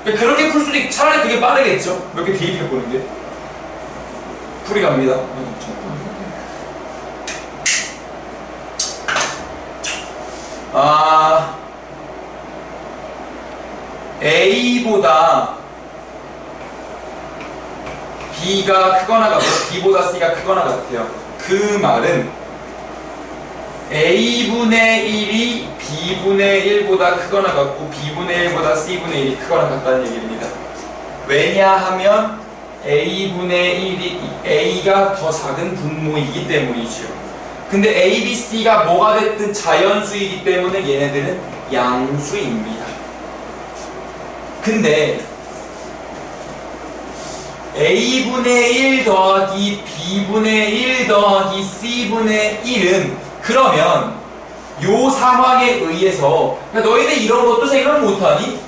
그렇게 풀 수도 차라리 그게 빠르겠죠. 몇 개 대입해보는 게. 풀이 갑니다. A보다 B가 크거나 같아요. B보다 C가 크거나 같아요. 그 말은 A분의 1이 B분의 1보다 크거나 같고 B분의 1보다 C분의 1이 크거나 같다는 얘기입니다. 왜냐하면 A분의 1이 A가 더 작은 분모이기 때문이죠. 근데 A, B, C가 뭐가 됐든 자연수이기 때문에 얘네들은 양수입니다. 근데 A분의 1 더하기 B분의 1 더하기 C분의 1은 그러면 요 상황에 의해서 그러니까 너희들 이런 것도 생각 못하니?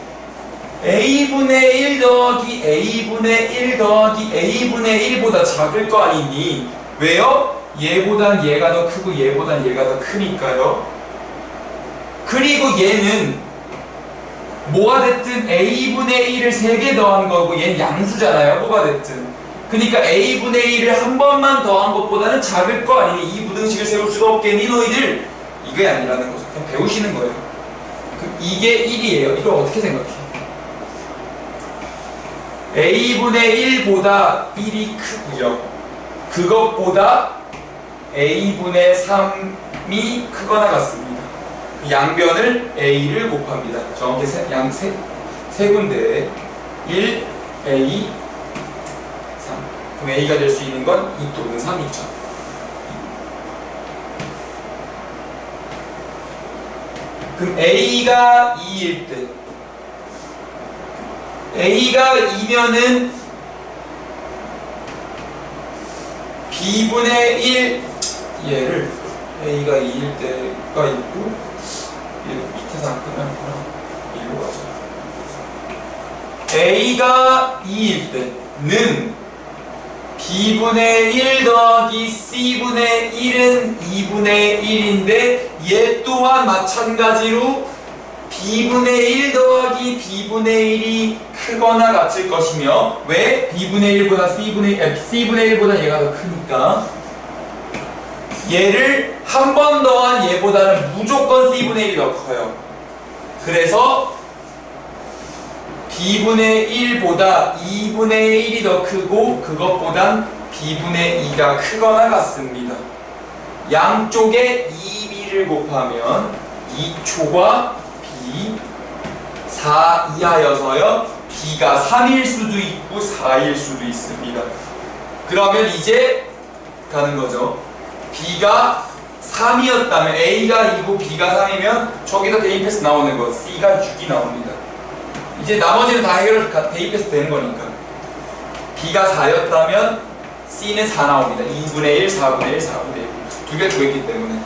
A분의 1 더하기 A분의 1 더하기 A분의 1보다 작을 거 아니니? 왜요? 얘보단 얘가 더 크고 얘보단 얘가 더 크니까요. 그리고 얘는 뭐가 됐든 A분의 1을 3개 더한 거고 얘는 양수잖아요. 뭐가 됐든. 그러니까 A분의 1을 한 번만 더한 것보다는 작을 거 아니니 이 부등식을 세울 수가 없겠니 너희들? 이게 아니라는 거죠. 그냥 배우시는 거예요. 그럼 이게 1이에요. 이걸 어떻게 생각해? A분의 1보다 1이 크고요. 그것보다 A분의 3이 크거나 같습니다. 양변을 A를 곱합니다. 정확히 세 군데에 1, A, 3. 그럼 A가 될 수 있는 건 2 또는 3이죠. 그럼 A가 2일 때 A가 2면은 B분의 1 얘를 A가 2일 때가 있고 밑에서 안 끝나는구나. 1로 가자. A가 2일 때는 B분의 1 더하기 C분의 1은 2분의 1인데 얘 또한 마찬가지로 B분의 1 더하기 B분의 1이 크거나 같을 것이며 왜? B분의 1보다 C분의 1보다 얘가 더 크니까 얘를 한 번 더한 얘보다는 무조건 C분의 1이 더 커요. 그래서 B분의 1보다 2분의 1이 더 크고 그것보단 B분의 2가 크거나 같습니다. 양쪽에 2B를 곱하면 2초가 B 4 이하여서요 B가 3일 수도 있고 4일 수도 있습니다. 그러면 이제 가는 거죠. B가 3이었다면 A가 2고 B가 3이면 저기다 대입해서 나오는 거 C가 6이 나옵니다. 이제 나머지는 다 대입해서 되는 거니까 B가 4였다면 C는 4 나옵니다. 2분의 1, 4분의 1, 4분의 1 두 개 두겠기 때문에.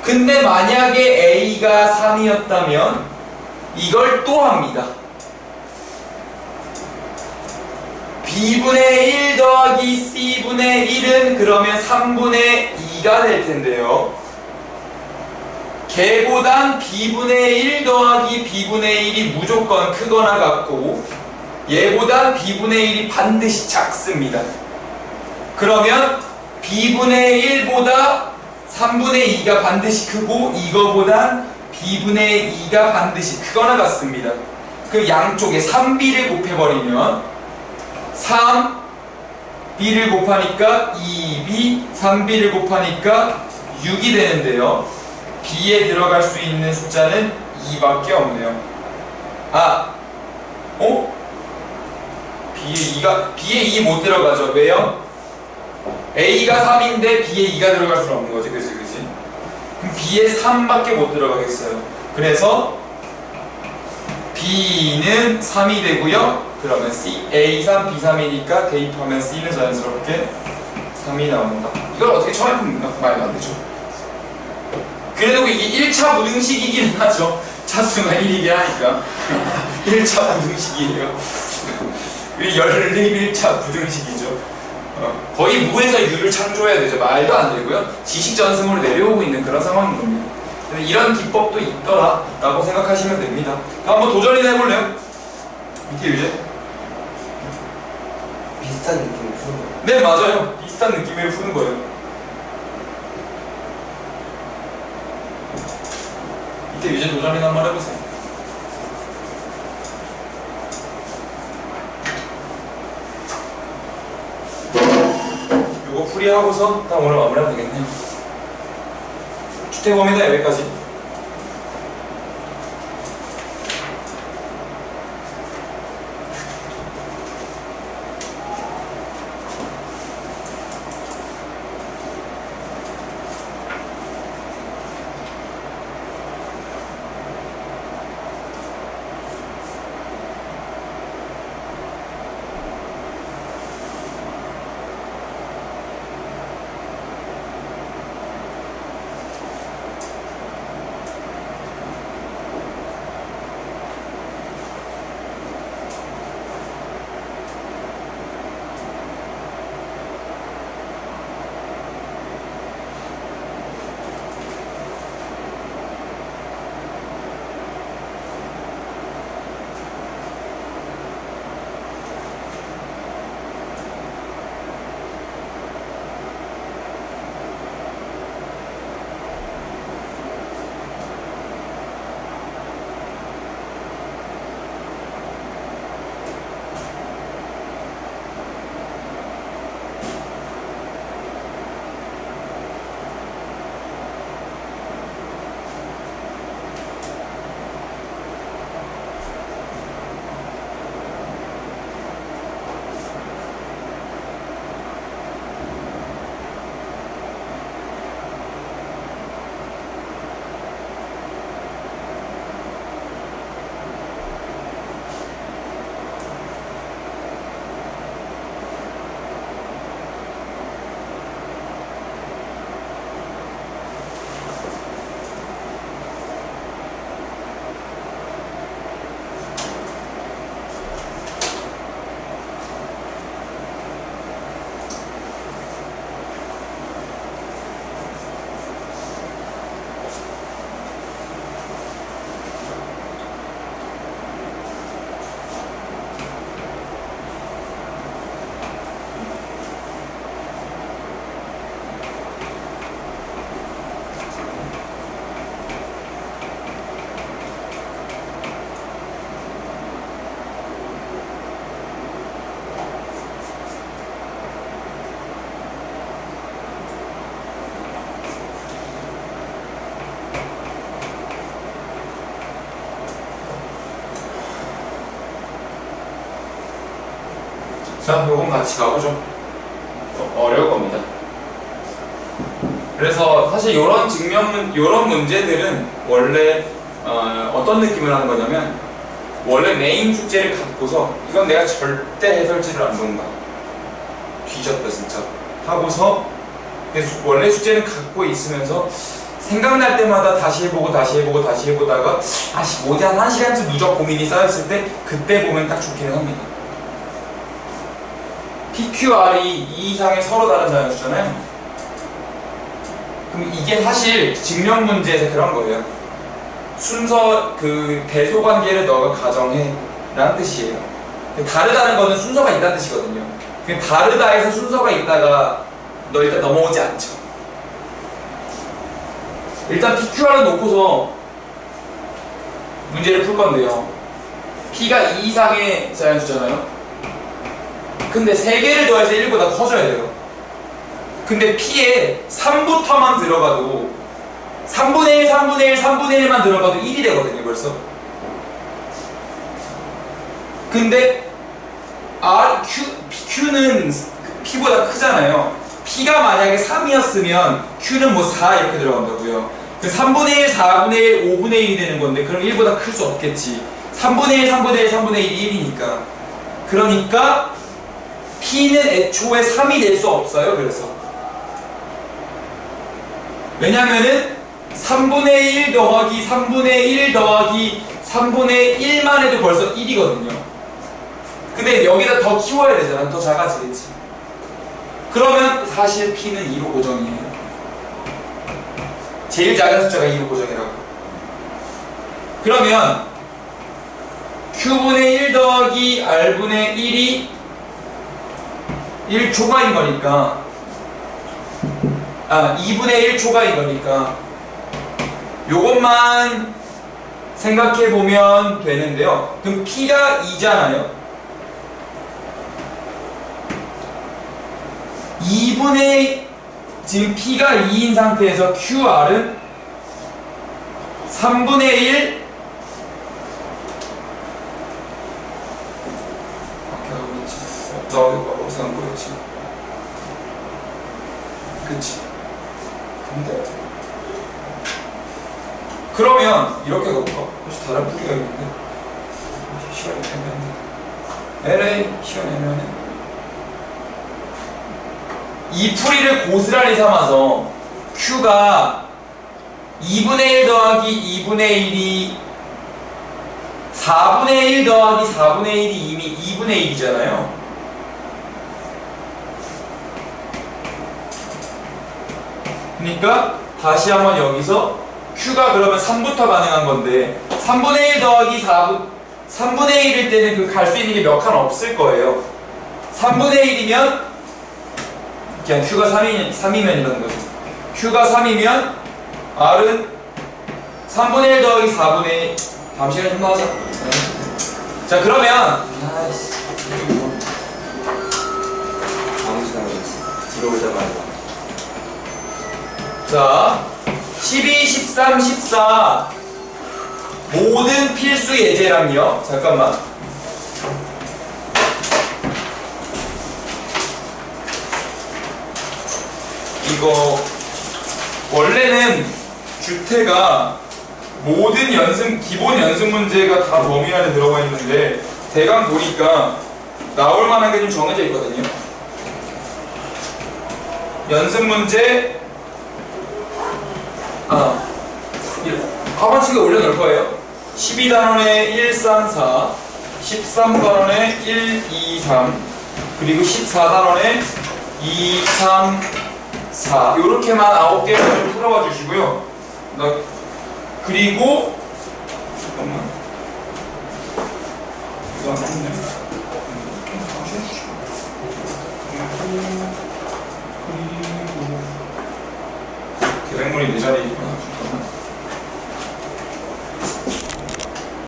근데 만약에 A가 3이었다면 이걸 또 합니다. B분의 1 더하기 C분의 1은 그러면 3분의 2가 될 텐데요. 걔보단 B분의 1 더하기 B분의 1이 무조건 크거나 같고 얘보단 B분의 1이 반드시 작습니다. 그러면 B분의 1보다 3분의 2가 반드시 크고 이거보단 B분의 2가 반드시 크거나 같습니다. 그 양쪽에 3B를 곱해버리면 3B를 곱하니까 2B, 3B를 곱하니까 6이 되는데요. B에 들어갈 수 있는 숫자는 2밖에 없네요. B에 2 못 들어가죠. 왜요? A가 3인데 B에 2가 들어갈 수는 없는 거지. 그치? 그럼 B에 3밖에 못 들어가겠어요. 그래서 B는 3이 되고요. 그러면 C, A3, B3이니까 대입하면 C는 자연스럽게 3이 나온다. 이걸 어떻게 처음에 풉니까? 말도 안 되죠. 그래도 이게 1차 무등식이긴 하죠. 차수가 1이긴 하니까 1차 무등식이에요. 연립 1차 무등식이죠. 거의 무에서 유를 창조해야 되죠. 말도 안 되고요. 지식 전승으로 내려오고 있는 그런 상황인 겁니다. 근데 이런 기법도 있더라 라고 생각하시면 됩니다. 한번 도전이나 해볼래요? 밑에 유제? 비슷한 느낌을 푸는 거예요. 네, 맞아요. 비슷한 느낌으로 푸는 거예요. 밑에 유제 도전이나 한번 해보세요. 요거 풀이하고서 딱 오늘 마무리하면 되겠네요. 주택범위다 여기까지. 자, 요건 같이 가보죠. 어려울 겁니다. 그래서 사실 요런 문제들은 원래 어떤 느낌을 하는 거냐면 원래 메인 숙제를 갖고서 이건 내가 절대 해설지를 안 본다. 뒤졌다 진짜. 하고서 원래 숙제는 갖고 있으면서 생각날 때마다 다시 해보다가 뭐지 한 1시간쯤 누적 고민이 쌓였을 때 그때 보면 딱 좋기는 합니다. PQR이 2 이상의 서로 다른 자연수잖아요. 그럼 이게 사실 증명 문제에서 그런 거예요. 순서 그 대소 관계를 너가 가정해 라는 뜻이에요. 다르다는 거는 순서가 있다는 뜻이거든요. 다르다에서 순서가 있다가 너 일단 넘어오지 않죠. 일단 PQR을 놓고서 문제를 풀 건데요. P가 2 이상의 자연수잖아요. 근데 3개를 더해서 1보다 커져야 돼요. 근데 P에 3부터만 들어가도 3분의 1, 3분의 1, 3분의 1만 들어가도 1이 되거든요 벌써. 근데 Q는 P보다 크잖아요. P가 만약에 3이었으면 Q는 뭐 4 이렇게 들어간다고요. 그 3분의 1, 4분의 1, 5분의 1이 되는 건데 그럼 1보다 클 수 없겠지. 3분의 1, 3분의 1, 3분의 1이 1이니까. 그러니까 P는 애초에 3이 될 수 없어요. 그래서 왜냐면은 3분의 1 더하기 3분의 1 더하기 3분의 1만 해도 벌써 1이거든요. 근데 여기다 더 키워야 되잖아. 더 작아지겠지. 그러면 사실 P는 2로 고정이에요. 제일 작은 숫자가 2로 고정이라고. 그러면 Q분의 1 더하기 R분의 1이 1초가인 거니까 2분의 1 초가인 거니까 요것만 생각해 보면 되는데요. 그럼 P가 2잖아요. 2분의 지금 P가 2인 상태에서 QR은 3분의 1 그치. 근데 그러면 이렇게 가볼까? 혹시 다른 풀이가 있는데 시간이 애매한데 LA 시간 애매하네. 이 풀이를 고스란히 삼아서 Q가 2분의 1 더하기 2분의 1이 4분의 1 더하기 4분의 1이 이미 2분의 1이잖아요. 그러니까 다시 한번 여기서 Q가 그러면 3부터 가능한 건데 3분의 1 더하기 3분의 1일 때는 그 갈 수 있는 게 몇 칸 없을 거예요. 3분의 1이면 그냥 Q가 3이면 이라는 거죠. Q가 3이면 R은 3분의 1 더하기 4분의 1 다음 시간에 좀 더 하자. 자 그러면 아무 시간이 없어. 들어오자마자. 자 12, 13, 14 모든 필수 예제랑요. 잠깐만. 이거 원래는 주태가 모든 기본 연습 문제가 다 범위 안에 들어가 있는데 대강 보니까 나올 만한 게 좀 정해져 있거든요. 연습 문제 하반칙에 올려놓을 거예요. 12단원에 1, 3, 4 13단원에 1, 2, 3 그리고 14단원에 2, 3, 4 요렇게만 9개를 좀 풀어봐 주시고요. 그리고 잠깐만 이거 안 좋네. 계획물이 내 자리에 있구나. 잠깐만.